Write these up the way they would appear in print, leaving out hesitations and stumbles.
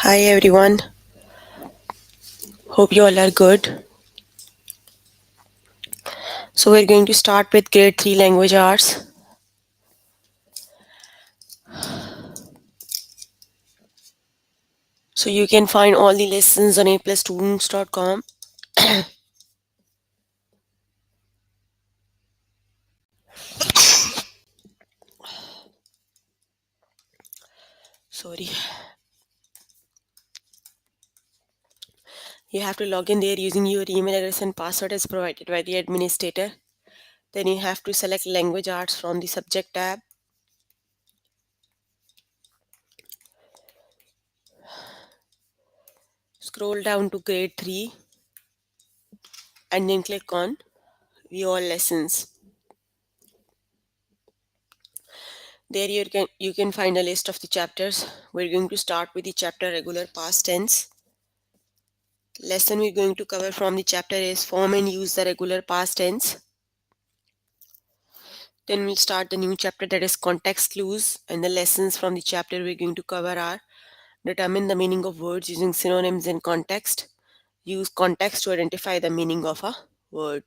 Hi everyone, hope you all are good. So, we're going to start with grade 3 language arts. So, you can find all the lessons on aplusstudents.com. Sorry, you have to log in there using your email address and password as provided by the administrator. Then, you have to select language arts from the subject tab. Scroll down to grade 3 and then click on view all lessons. There you can find a list of the chapters. We're going to start with the chapter regular past tense. Lesson we're going to cover from the chapter is form and use the regular past tense. Then we'll start the new chapter, that is context clues, and the lessons from the chapter we're going to cover are determine the meaning of words using synonyms in context. Use context to identify the meaning of a word.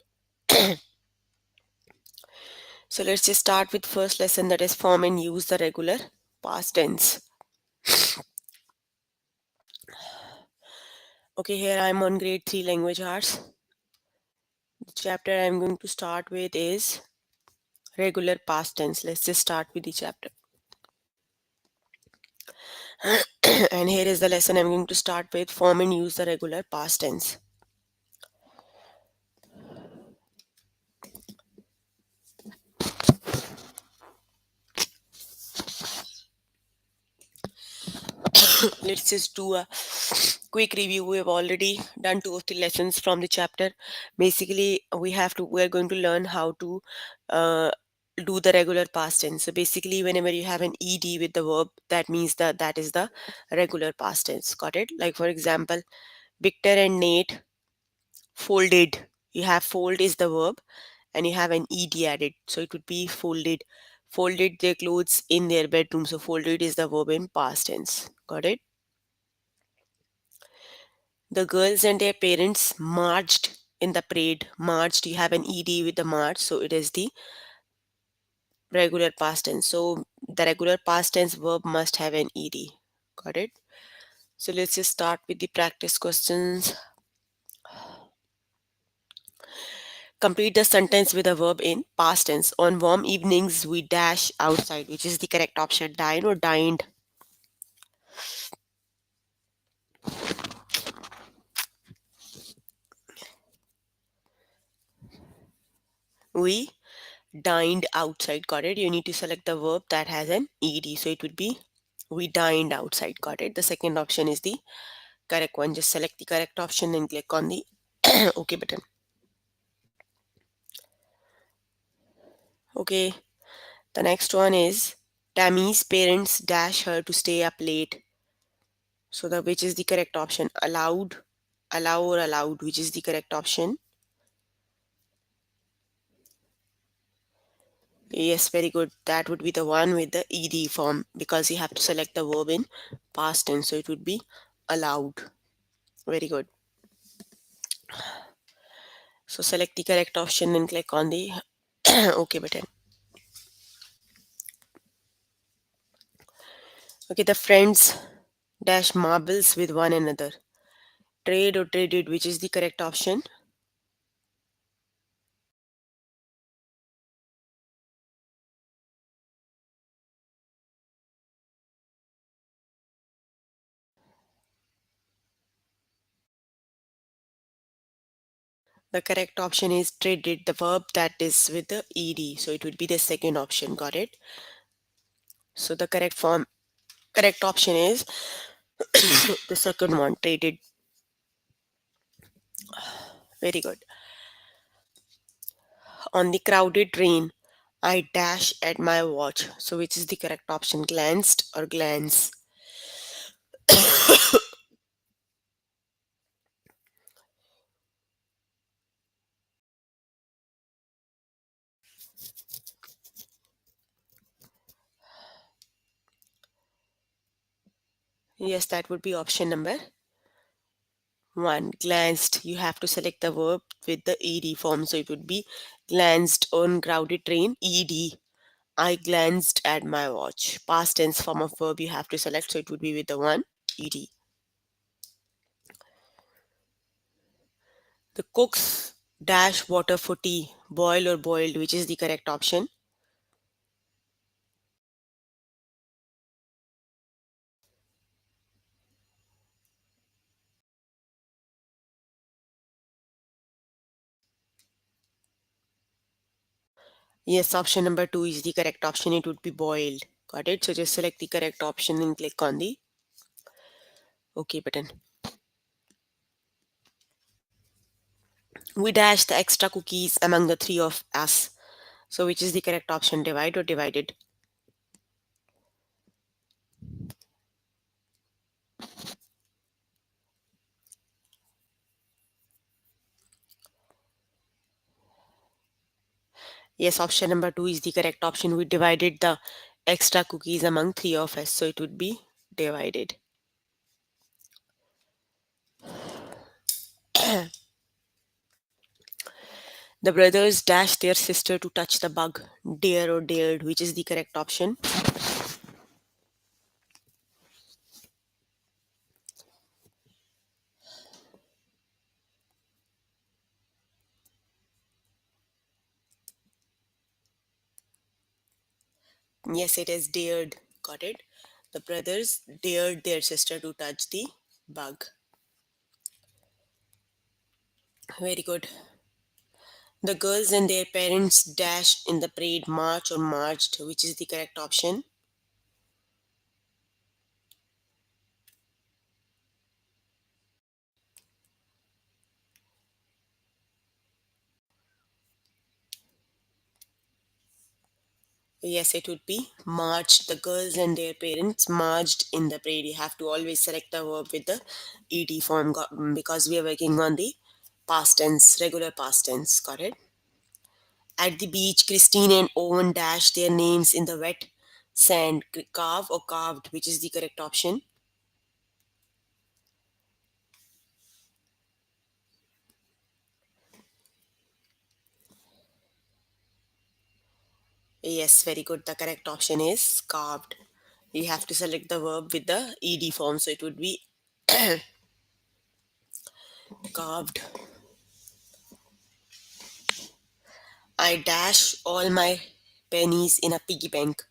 So let's just start with first lesson, that is form and use the regular past tense. Okay, here I'm on grade 3 language arts. The chapter I'm going to start with is regular past tense. Let's just start with the chapter. And here is the lesson I'm going to start with form and use the regular past tense. Let's just do a quick review. We have already done 2 of the lessons from the chapter. Basically, we're going to learn how to uh, do the regular past tense. So basically, whenever you have an ed with the verb, that means that is the regular past tense. Got it? Like for example, Victor and Nate folded. You have fold is the verb and you have an ed added, so it would be folded their clothes in their bedroom. So folded is the verb in past tense. Got it? The girls and their parents marched in the parade. Marched, you have an ed with the march, so it is the regular past tense. So the regular past tense verb must have an ed. Got it? So let's just start with the practice questions. Complete the sentence with a verb in past tense. On warm evenings, we dash outside, which is the correct option. Dine or dined? We dined outside. Got it? You need to select the verb that has an ed. So it would be we dined outside. Got it? The second option is the correct one. Just select the correct option and click on the OK button. Okay. The next one is Tammy's parents dash her to stay up late. So the which is the correct option? Allow or allowed, which is the correct option? Yes, very good. That would be the one with the ed form because you have to select the verb in past tense. So it would be allowed. Very good. So select the correct option and click on the OK button. Okay, the friends dash marbles with one another. Trade or traded, which is the correct option? The correct option is traded, the verb that is with the ed. So it would be the second option. Got it? So the correct option is the second one, traded. Very good. On the crowded train, I dash at my watch. So which is the correct option? Glanced or glance? Yes, that would be option number 1. Glanced. You have to select the verb with the ed form. So it would be glanced on crowded train, ed. I glanced at my watch. Past tense form of verb you have to select. So it would be with the 1, ed. The cooks dash water for tea. Boil or boiled, which is the correct option? Yes, option number 2 is the correct option. It would be boiled. Got it? So just select the correct option and click on the OK button. We dash the extra cookies among the three of us. So which is the correct option? Divide or divided? Yes, option number 2 is the correct option. We divided the extra cookies among three of us. So it would be divided. The brothers dashed their sister to touch the bug. Dare or dared, which is the correct option? Yes, it is dared. Got it? The brothers dared their sister to touch the bug. Very good. The girls and their parents dashed in the parade, march or marched, which is the correct option? Yes, it would be marched. The girls and their parents marched in the parade. You have to always select the verb with the ed form because we are working on the past tense, regular past tense. Got it? At the beach, Christine and Owen dashed their names in the wet sand. Carve or carved, which is the correct option? Yes, very good. The correct option is carved. You have to select the verb with the ed form, so it would be carved. I dash all my pennies in a piggy bank.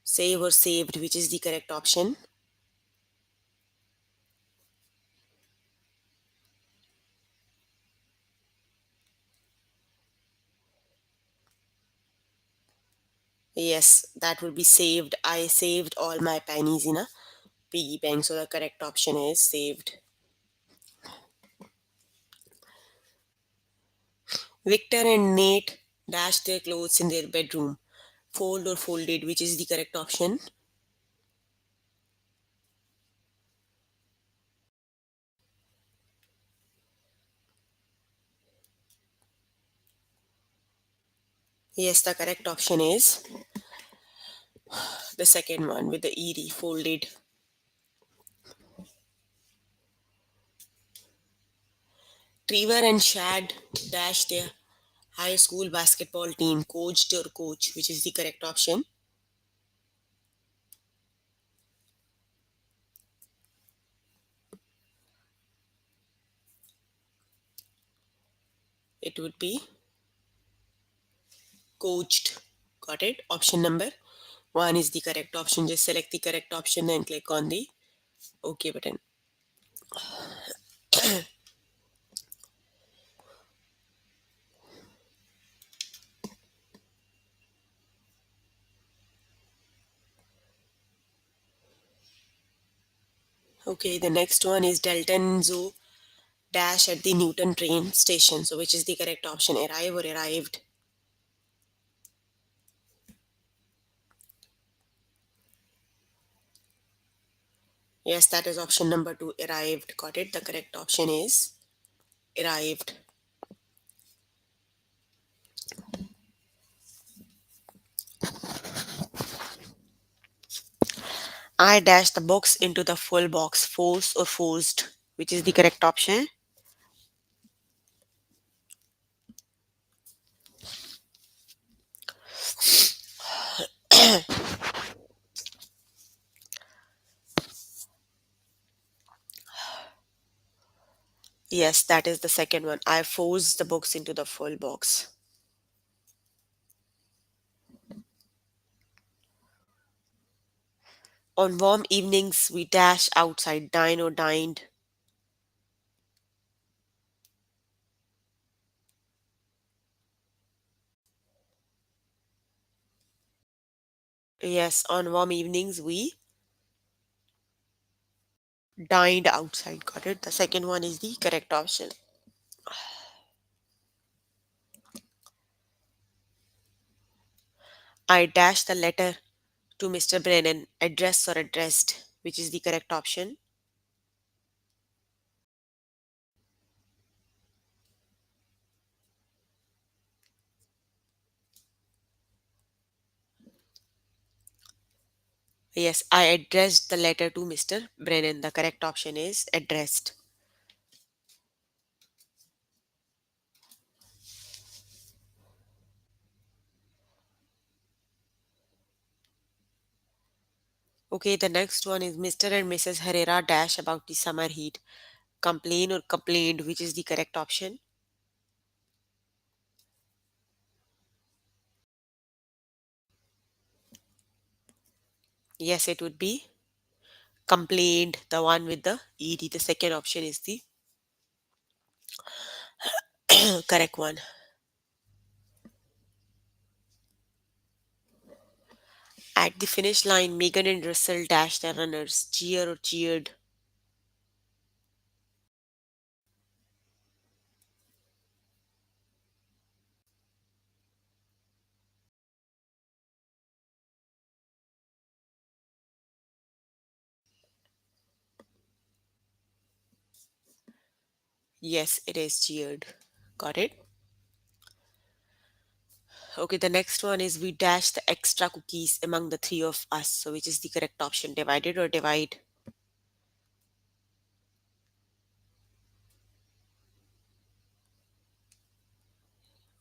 Save or saved, which is the correct option? Yes, that would be saved. I saved all my pennies in a piggy bank, so the correct option is saved. Victor and Nate dashed their clothes in their bedroom. Fold or folded, which is the correct option? Yes, the correct option is the second one with the ed, folded. Trevor and Shad dashed their high school basketball team. Coached or coach, which is the correct option? It would be coached. Got it? Option number 1 is the correct option. Just select the correct option and click on the OK button. Okay, the next one is Dalton Zoo dash at the Newton train station. So which is the correct option? Arrive or arrived? Yes, that is option number 2, arrived. Got it? The correct option is arrived. I dash the box into the full box. Force or forced, which is the correct option. Yes, that is the second one. I forced the books into the full box. On warm evenings, we dash outside, dine or dined. Yes, on warm evenings, we dined outside. Got it? The second one is the correct option. I dash the letter to Mr. Brennan, address or addressed, which is the correct option. Yes, I addressed the letter to Mr. Brennan. The correct option is addressed. Okay, the next one is Mr. and Mrs. Herrera dash about the summer heat. Complain or complained, which is the correct option. Yes, it would be complained, the one with the ed. The second option is the correct one. At the finish line, Megan and Russell dash the runners. Cheer or cheered. Yes, it is cheered. Got it? Okay, the next one is we dash the extra cookies among the three of us. So, which is the correct option? Divided or divide?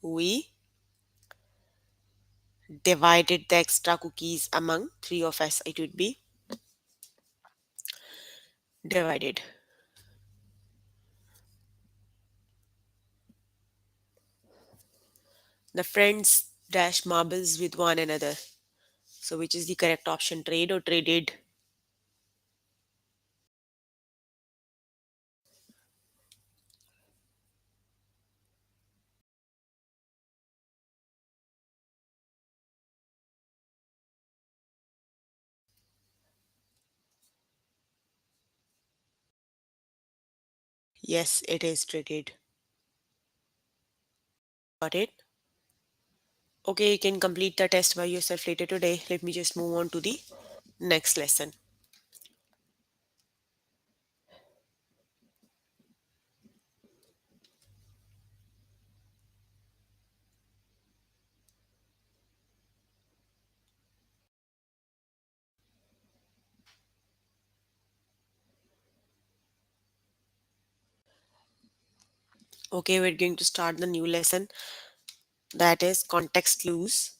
We divided the extra cookies among three of us. It would be divided. The friends dash marbles with one another. So, which is the correct option? Trade or traded? Yes, it is traded. Got it? Okay, you can complete the test by yourself later today. Let me just move on to the next lesson. Okay, we're going to start the new lesson, that is context clues.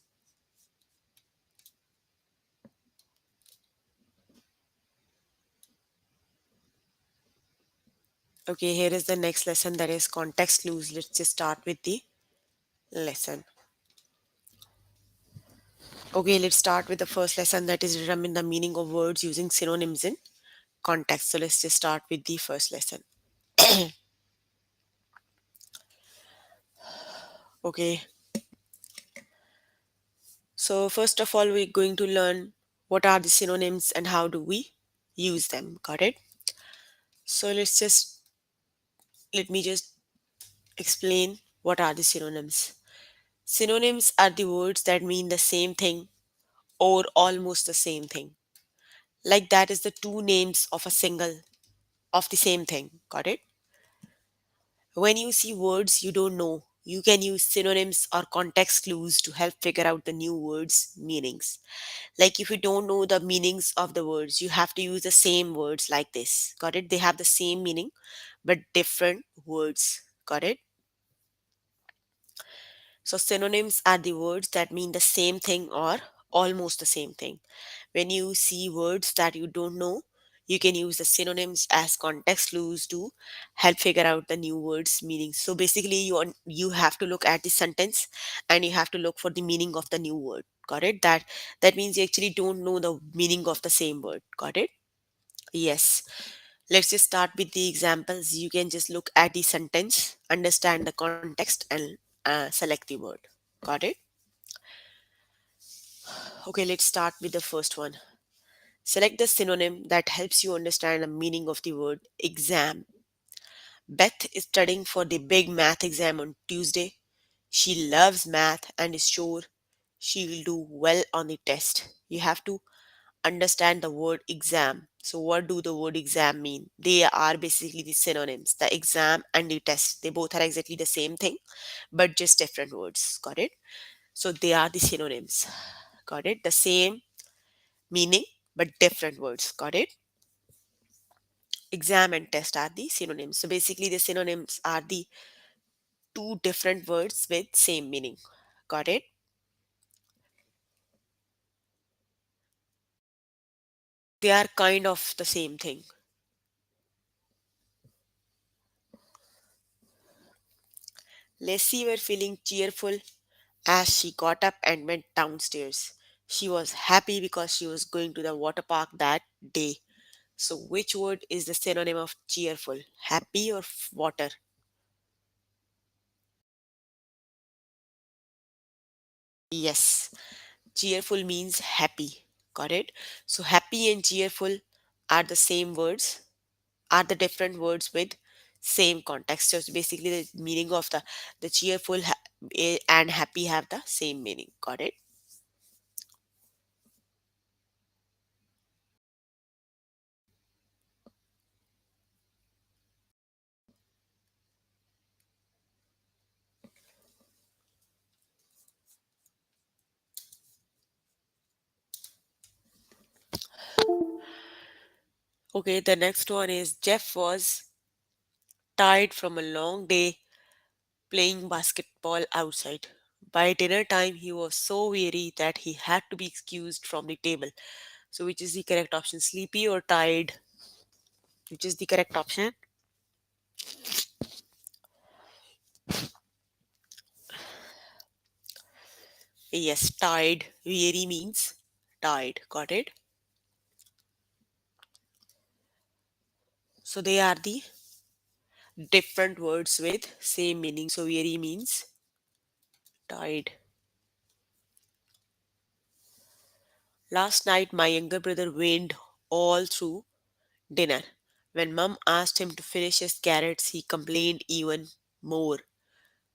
Okay, here is the next lesson, that is context clues. Let's just start with the lesson. Okay, let's start with the first lesson, that is determine the meaning of words using synonyms in context. So let's just start with the first lesson. Okay, so first of all, we're going to learn what are the synonyms and how do we use them. Got it? So let me just explain what are the synonyms. Synonyms are the words that mean the same thing or almost the same thing. Like that is the two names of a single of the same thing. Got it? When you see words you don't know, You can use synonyms or context clues to help figure out the new words' meanings. Like if you don't know the meanings of the words, you have to use the same words like this. Got it? They have the same meaning but different words. Got it? So synonyms are the words that mean the same thing or almost the same thing. When you see words that you don't know, you can use the synonyms as context clues to help figure out the new words meaning. So basically you have to look at the sentence and you have to look for the meaning of the new word. Got it? That means you actually don't know the meaning of the same word. Got it? Yes. Let's just start with the examples. You can just look at the sentence, understand the context, and select the word. Got it? Okay, let's start with the first one. Select the synonym that helps you understand the meaning of the word exam. Beth is studying for the big math exam on Tuesday. She loves math and is sure she will do well on the test. You have to understand the word exam. So, what do the word exam mean? They are basically the synonyms. The exam and the test, they both are exactly the same thing, but just different words. Got it? So, they are the synonyms. Got it? The same meaning, but different words. Got it? Exam and test are the synonyms. So, basically, the synonyms are the two different words with same meaning. Got it? They are kind of the same thing. Lacey were feeling cheerful as she got up and went downstairs. She was happy because she was going to the water park that day. So, which word is the synonym of cheerful? Happy or water? Yes, cheerful means happy. Got it? So, happy and cheerful are the same words, are the different words with same context. So, it's basically the meaning of the cheerful and happy have the same meaning. Got it? Okay, the next one is Jeff was tired from a long day playing basketball outside. By dinner time, he was so weary that he had to be excused from the table. So, which is the correct option? Sleepy or tired? Which is the correct option? Yes, tired. Weary means tired. Got it? So, they are the different words with same meaning. So, weary means tired. Last night, my younger brother whined all through dinner. When mum asked him to finish his carrots, he complained even more.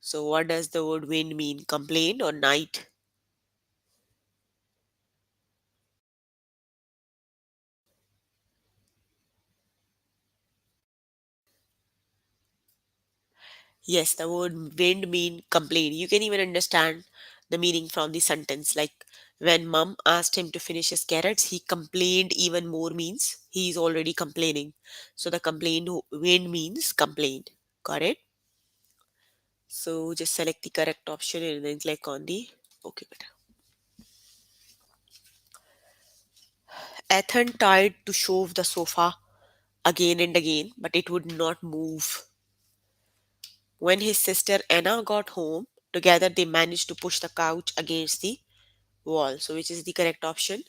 So, what does the word wind mean? Complain or night? Yes, the word wind mean complain. You can even understand the meaning from the sentence. Like when mum asked him to finish his carrots, he complained even more means he is already complaining. So the complained wind means complained. Got it? So just select the correct option and then click on the OK button. Ethan tried to shove the sofa again and again, but it would not move. When his sister Anna got home, together they managed to push the couch against the wall. So, which is the correct option?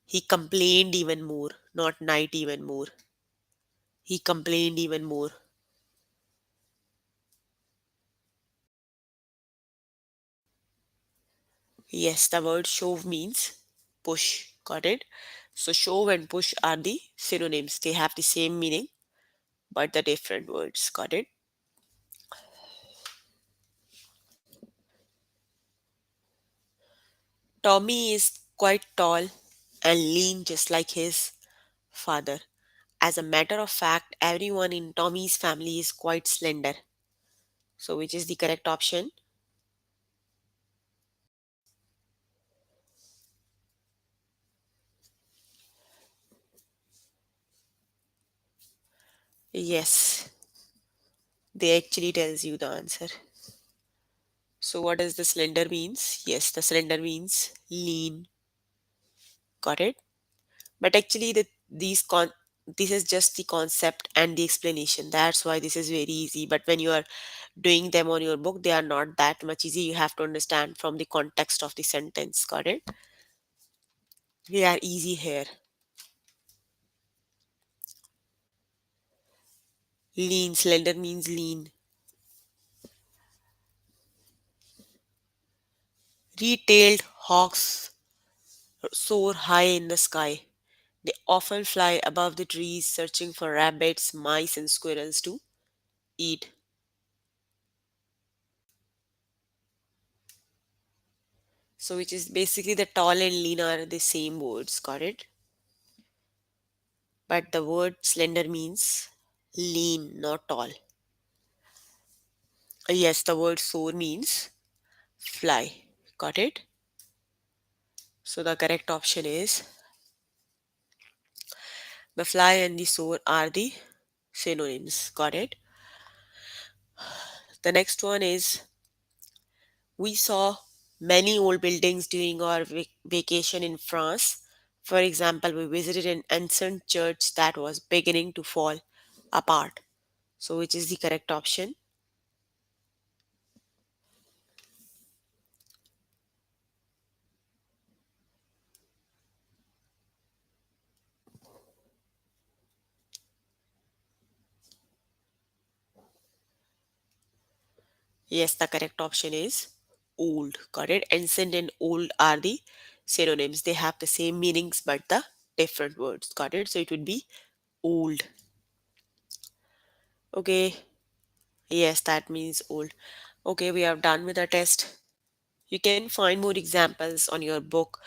He complained even more, not night even more. He complained even more. Yes, the word shove means push. Got it? So, shove and push are the synonyms. They have the same meaning, but the different words. Got it? Tommy is quite tall and lean just like his father. As a matter of fact, everyone in Tommy's family is quite slender. So, which is the correct option? Yes, they actually tells you the answer. So, what does the slender means? Yes, the slender means lean. Got it? But actually, this is just the concept and the explanation. That's why this is very easy. But when you are doing them on your book, they are not that much easy. You have to understand from the context of the sentence. Got it? They are easy here. Lean, slender means lean. Retailed hawks soar high in the sky. They often fly above the trees searching for rabbits, mice, and squirrels to eat. So, which is basically the tall and lean are the same words. Got it? But the word slender means lean, not tall. Yes, the word soar means fly. Got it? So, the correct option is the fly and the soar are the synonyms. Got it? The next one is we saw many old buildings during our vacation in France. For example, we visited an ancient church that was beginning to fall apart. So, which is the correct option? Yes, the correct option is old. Got it? Ancient and old are the synonyms. They have the same meanings but the different words. Got it? So, it would be old. Okay. Yes, that means old. Okay, we are done with the test. You can find more examples on your book,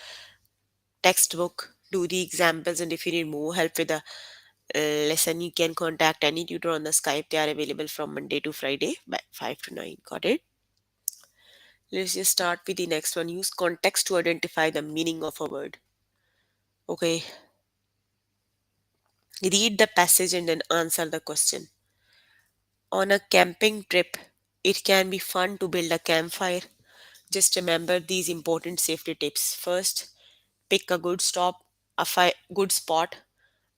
textbook. Do the examples, and if you need more help with the lesson, you can contact any tutor on the Skype. They are available from Monday to Friday by 5 to 9. Got it? Let's just start with the next one. Use context to identify the meaning of a word. Okay, read the passage and then answer the question. On a camping trip, it can be fun to build a campfire. Just remember these important safety tips. First, pick a good good spot.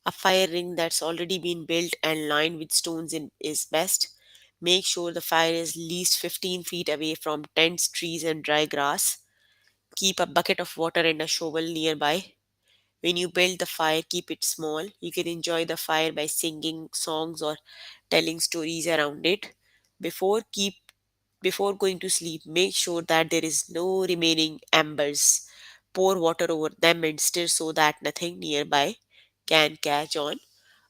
A fire ring that's already been built and lined with stones is best. Make sure the fire is least 15 feet away from tents, trees, and dry grass. Keep a bucket of water and a shovel nearby. When you build the fire, keep it small. You can enjoy the fire by singing songs or telling stories around it. Before keep Before going to sleep, make sure that there is no remaining embers. Pour water over them and stir so that nothing nearby can catch on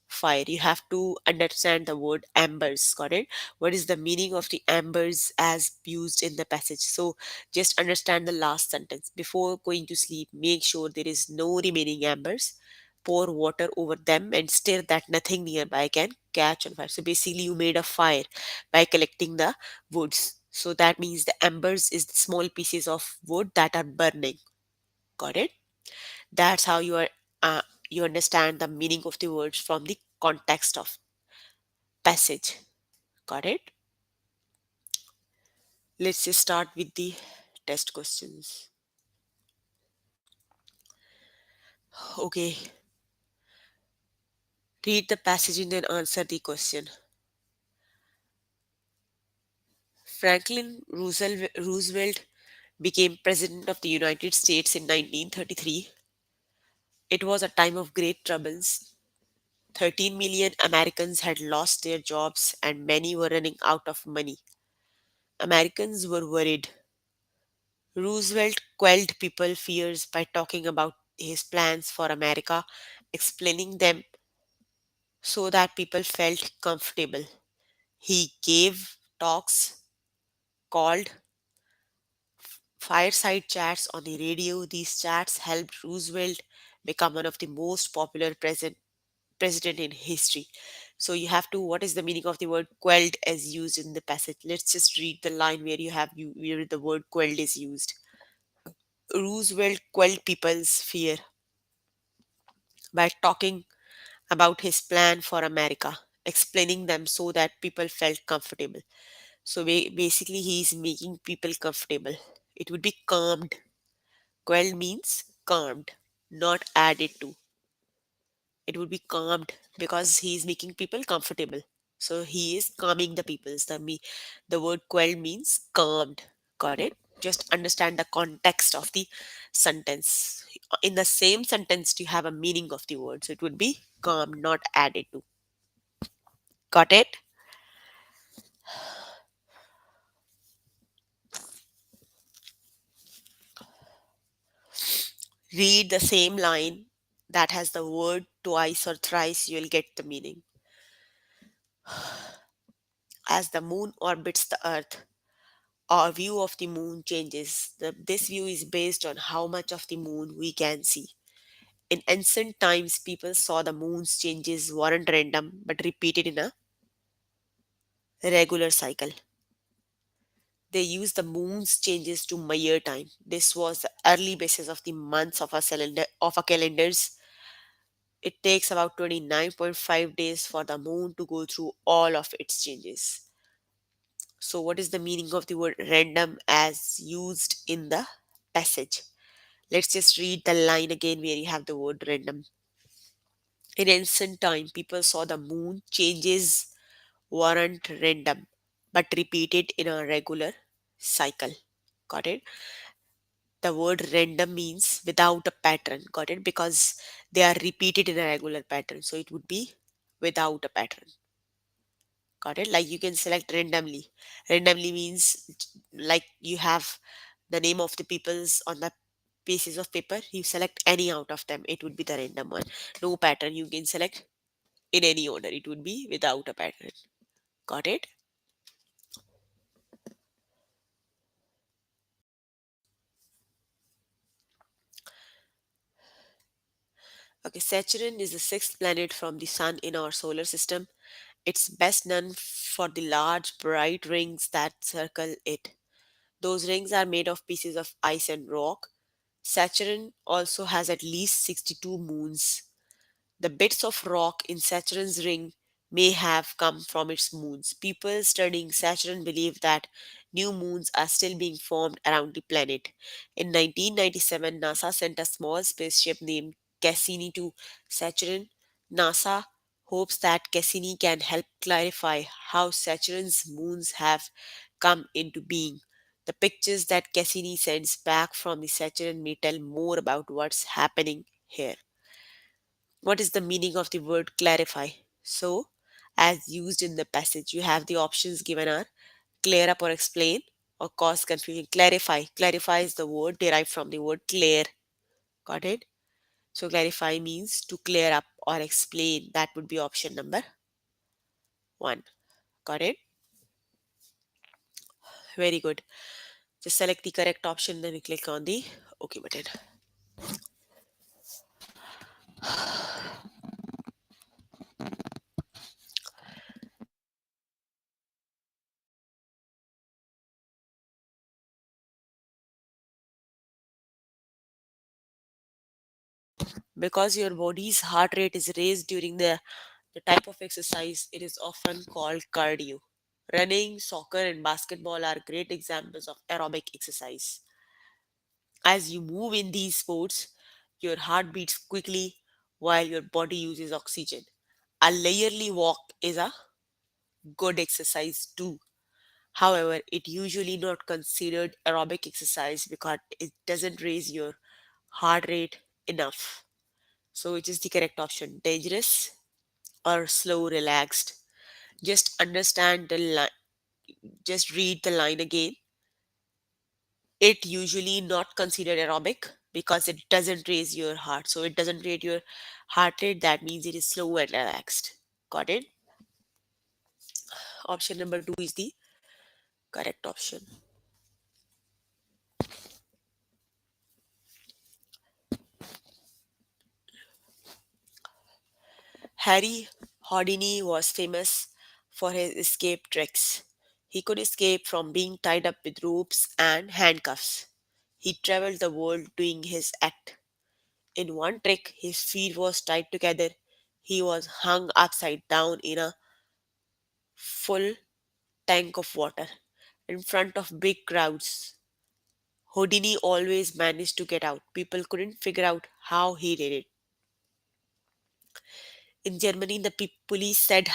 fire. You have to understand the word embers. Got it? What is the meaning of the embers as used in the passage? So just understand the last sentence. Before going to sleep, make sure there is no remaining embers. Pour water over them and stir that nothing nearby can catch on fire. So basically, you made a fire by collecting the woods. So that means the embers is the small pieces of wood that are burning. Got it? That's how uh, you understand the meaning of the words from the context of passage. Got it? Let's just start with the test questions. Okay, read the passage and then answer the question. Roosevelt became president of the United States in 1933. It was a time of great troubles. 13 million Americans had lost their jobs and many were running out of money. Americans were worried. Roosevelt quelled people's fears by talking about his plans for America, explaining them so that people felt comfortable. He gave talks called fireside chats on the radio. These chats helped Roosevelt become one of the most popular president in history. So you have to, what is the meaning of the word quelled as used in the passage? Let's just read the line where where the word quelled is used. Roosevelt quelled people's fear by talking about his plan for America, explaining them so that people felt comfortable. So basically, he is making people comfortable. It would be calmed. Quelled means calmed, not added to. It would be calmed because he is making people comfortable. So he is calming the people. The word quelled means calmed. Got it? Just understand the context of the sentence. In the same sentence, you have a meaning of the word. So it would be calmed, not added to. Got it? Read the same line that has the word twice or thrice, you'll get the meaning. As the moon orbits the earth, our view of the moon changes. This view is based on how much of the moon we can see. In ancient times, people saw the moon's changes weren't random but repeated in a regular cycle. They used the moon's changes to measure time. This was the early basis of the months of a calendars. It takes about 29.5 days for the moon to go through all of its changes. So, what is the meaning of the word random as used in the passage? Let's just read the line again where you have the word random. In ancient time, people saw the moon changes weren't random but repeated in a regular cycle. Got it? The word random means without a pattern. Got it? Because they are repeated in a regular pattern. So it would be without a pattern. Got it? Like you can select randomly. Randomly means like you have the name of the peoples on the pieces of paper. You select any out of them. It would be the random one. No pattern. You can select in any order. It would be without a pattern. Got it? Okay, Saturn is the sixth planet from the Sun in our solar system. It's best known for the large, bright rings that circle it. Those rings are made of pieces of ice and rock. Saturn also has at least 62 moons. The bits of rock in Saturn's ring may have come from its moons. People studying Saturn believe that new moons are still being formed around the planet. In 1997, NASA sent a small spaceship named Cassini to Saturn. NASA hopes that Cassini can help clarify how Saturn's moons have come into being. The pictures that Cassini sends back from the Saturn may tell more about what's happening here. What is the meaning of the word clarify? So, as used in the passage, you have the options given are clear up or explain or cause confusion. Clarify. Clarify is the word derived from the word clear. Got it? So, clarify means to clear up or explain. That would be option number one. Got it? Very good. Just select the correct option, then you click on the OK button. Because your body's heart rate is raised during the type of exercise, it is often called cardio. Running, soccer, and basketball are great examples of aerobic exercise. As you move in these sports, your heart beats quickly while your body uses oxygen. A leisurely walk is a good exercise too. However, it usually not considered aerobic exercise because it doesn't raise your heart rate enough. So, which is the correct option? Dangerous or slow, relaxed? Just understand the line. Just read the line again. It usually not considered aerobic because it doesn't raise your heart. So it doesn't rate your heart rate. That means it is slow and relaxed. Got it? Option number two is the correct option. Harry Houdini was famous for his escape tricks. He could escape from being tied up with ropes and handcuffs. He traveled the world doing his act. In one trick, his feet was tied together. He was hung upside down in a full tank of water in front of big crowds. Houdini always managed to get out. People couldn't figure out how he did it. In Germany, the police said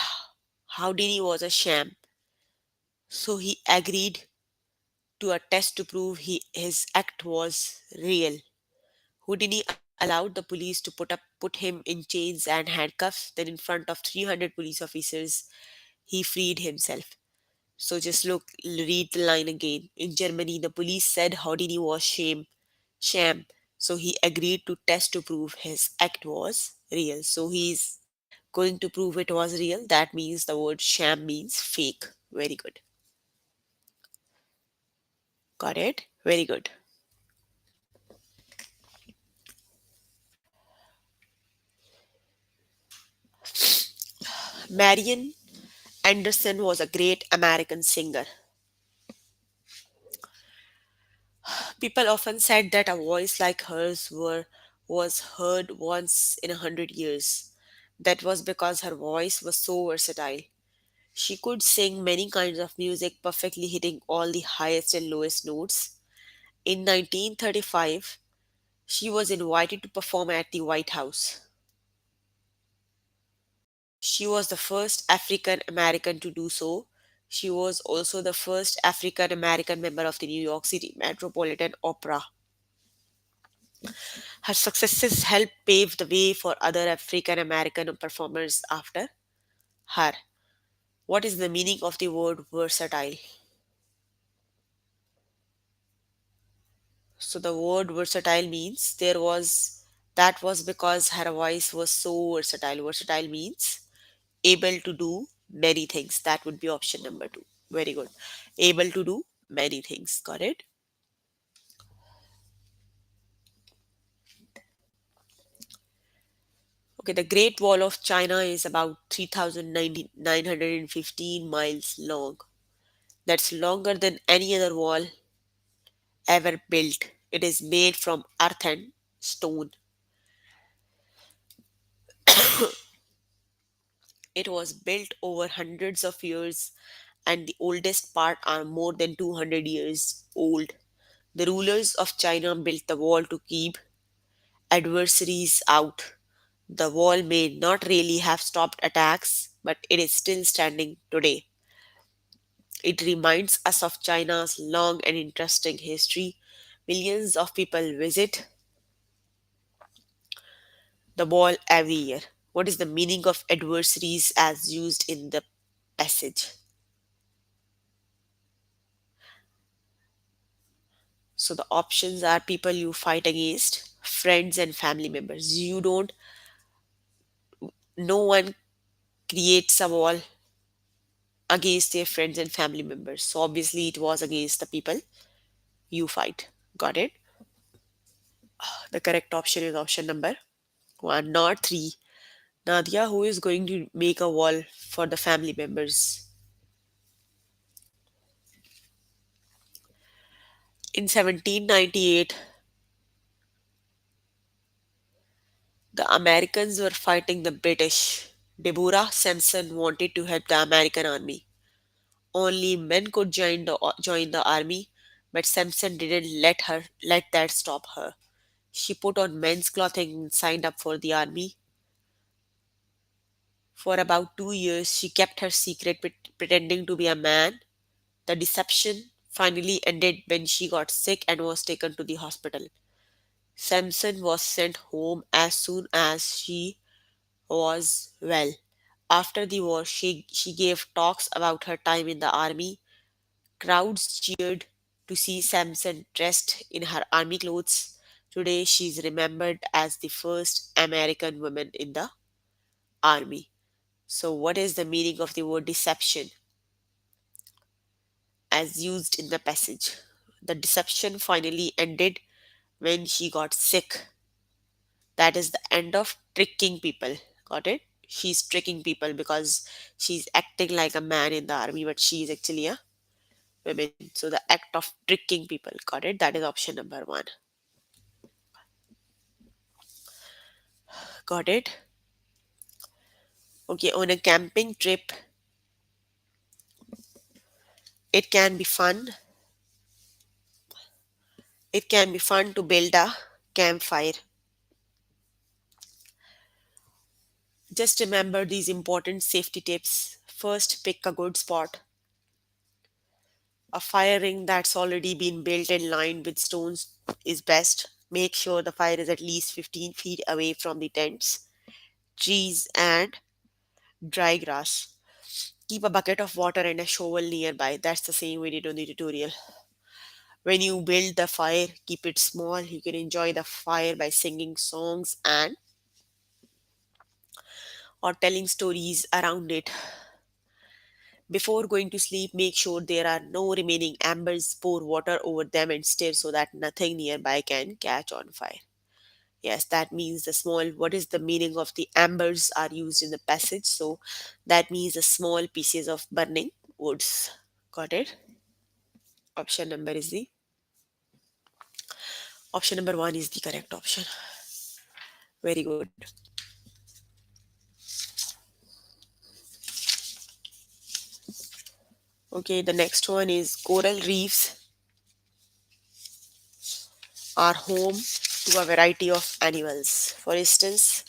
Houdini was a sham, so he agreed to a test to prove his act was real. Houdini allowed the police to put him in chains and handcuffs. Then, in front of 300 police officers, he freed himself. So just read the line again. In Germany, the police said Houdini was sham. So he agreed to test to prove his act was real. So he's going to prove it was real. That means the word sham means fake. Very good. Got it? Very good. Marian Anderson was a great American singer. People often said that a voice like hers was heard once in 100 years. That was because her voice was so versatile. She could sing many kinds of music, perfectly hitting all the highest and lowest notes. In 1935, she was invited to perform at the White House. She was the first African American to do so. She was also the first African American member of the New York City Metropolitan Opera. Her successes helped pave the way for other African American performers after her. What is the meaning of the word versatile? So the word versatile means that was because her voice was so versatile. Versatile means able to do many things. That would be option number two. Very good. Able to do many things. Got it? Okay, the Great Wall of China is about 3,915 miles long. That's longer than any other wall ever built. It is made from earth and stone. It was built over hundreds of years, and the oldest part are more than 200 years old. The rulers of China built the wall to keep adversaries out. The wall may not really have stopped attacks, but it is still standing today. It reminds us of China's long and interesting history. Millions of people visit the wall every year. What is the meaning of adversaries as used in the passage? So the options are people you fight against, friends and family members. No one creates a wall against their friends and family members. So obviously it was against the people you fight. Got it? The correct option is option number one, not three. Nadia, who is going to make a wall for the family members? In 1798, the Americans were fighting the British. Deborah Sampson wanted to help the American army. Only men could join the army, but Sampson didn't let that stop her. She put on men's clothing and signed up for the army. For about 2 years, she kept her secret, pretending to be a man. The deception finally ended when she got sick and was taken to the hospital. Sampson was sent home as soon as she was well. After the war, she gave talks about her time in the army. Crowds cheered to see Sampson dressed in her army clothes. Today, she is remembered as the first American woman in the army. So, what is the meaning of the word deception as used in the passage? The deception finally ended when she got sick. That is the end of tricking people. Got it? she's tricking people because she's acting like a man in the army, but she is actually a woman. So the act of tricking people. Got it? That is option number one. Got it? Okay, on a camping trip, it can be fun. It can be fun to build a campfire. Just remember these important safety tips. First, pick a good spot. A fire ring that's already been built and lined with stones is best. Make sure the fire is at least 15 feet away from the tents, trees, and dry grass. Keep a bucket of water and a shovel nearby. That's the same we did on the tutorial. When you build the fire, keep it small. You can enjoy the fire by singing songs and or telling stories around it. Before going to sleep, make sure there are no remaining embers. Pour water over them and stir so that nothing nearby can catch on fire. Yes, that means the small, what is the meaning of the embers are used in the passage? So that means the small pieces of burning woods. Got it? Option number is the option number one is the correct option. Very good. Okay, the next one is coral reefs are home to a variety of animals. For instance,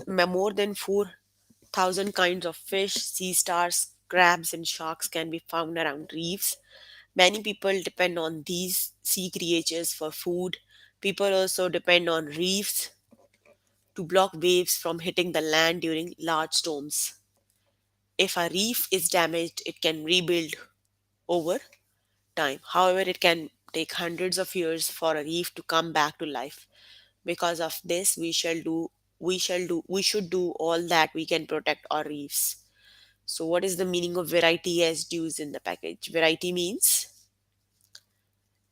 more than 4,000 kinds of fish, sea stars, crabs, and sharks can be found around reefs. Many people depend on these sea creatures for food. People also depend on reefs to block waves from hitting the land during large storms. If a reef is damaged, it can rebuild over time. However, it can take hundreds of years for a reef to come back to life. Because of this, we should do all that we can protect our reefs. So what is the meaning of variety as used in the package? Variety means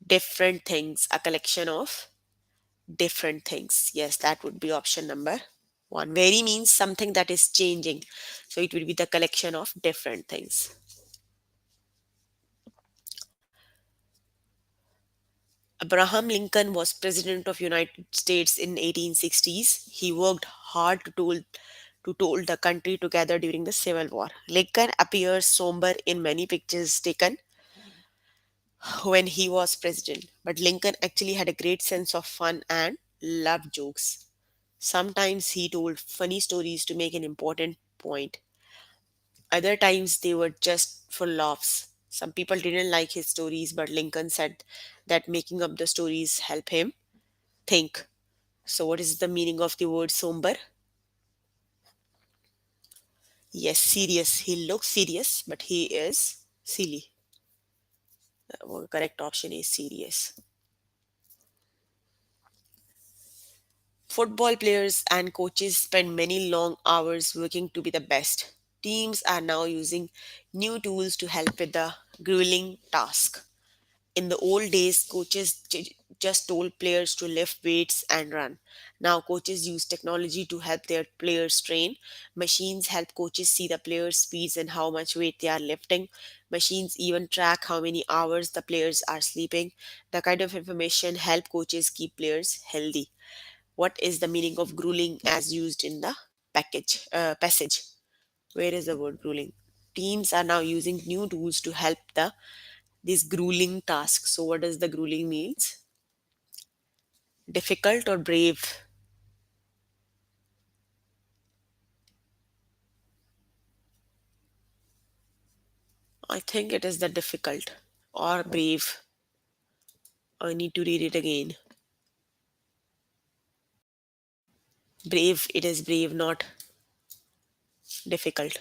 different things, a collection of different things. Yes, that would be option number one. Vary means something that is changing. So it will be the collection of different things. Abraham Lincoln was president of United States in 1860s. He worked hard to hold the country together during the Civil War. Lincoln appears somber in many pictures taken when he was president, but Lincoln actually had a great sense of fun and loved jokes. Sometimes he told funny stories to make an important point. Other times they were just for laughs. Some people didn't like his stories, but Lincoln said that making up the stories help him think. So, what is the meaning of the word somber? Yes, serious. He looks serious, but he is silly. The correct option is serious. Football players and coaches spend many long hours working to be the best. Teams are now using new tools to help with the grueling task. In the old days, coaches just told players to lift weights and run. Now, coaches use technology to help their players train. Machines help coaches see the players' speeds and how much weight they are lifting. Machines even track how many hours the players are sleeping. The kind of information help coaches keep players healthy. What is the meaning of grueling as used in the passage? Where is the word grueling? Teams are now using new tools to help this grueling task. So, what does the grueling means? Difficult or brave? I think it is the difficult or brave. I need to read it again. Brave, it is brave, not difficult.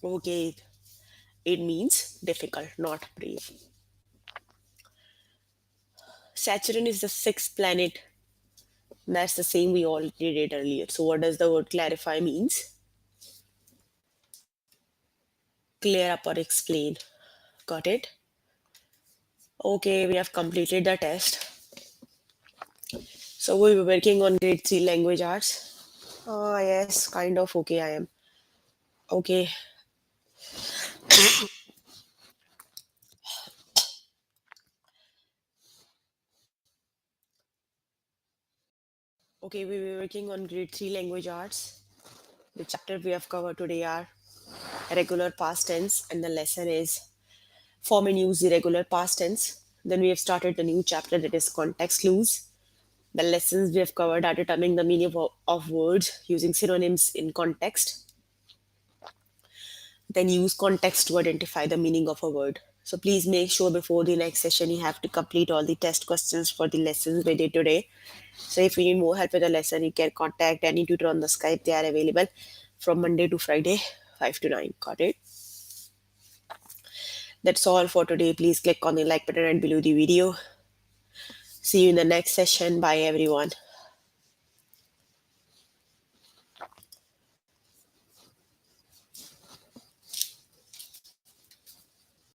Okay, it means difficult, not brave. Saturn is the sixth planet. That's the same we already did earlier. So, what does the word clarify means? Clear up or explain. Got it? Okay, we have completed the test. So we'll be working on grade 3 language arts. Yes, kind of okay I am. Okay. Okay, we will be working on grade 3 language arts. The chapter we have covered today are regular past tense, and the lesson is form and use irregular past tense. Then we have started the new chapter that is context clues. The lessons we have covered are determining the meaning of words using synonyms in context. Then use context to identify the meaning of a word. So please make sure before the next session you have to complete all the test questions for the lessons we did today. So if you need more help with the lesson, you can contact any tutor on the Skype. They are available from Monday to Friday, 5 to 9. Got it? That's all for today. Please click on the like button and below the video. See you in the next session. Bye everyone.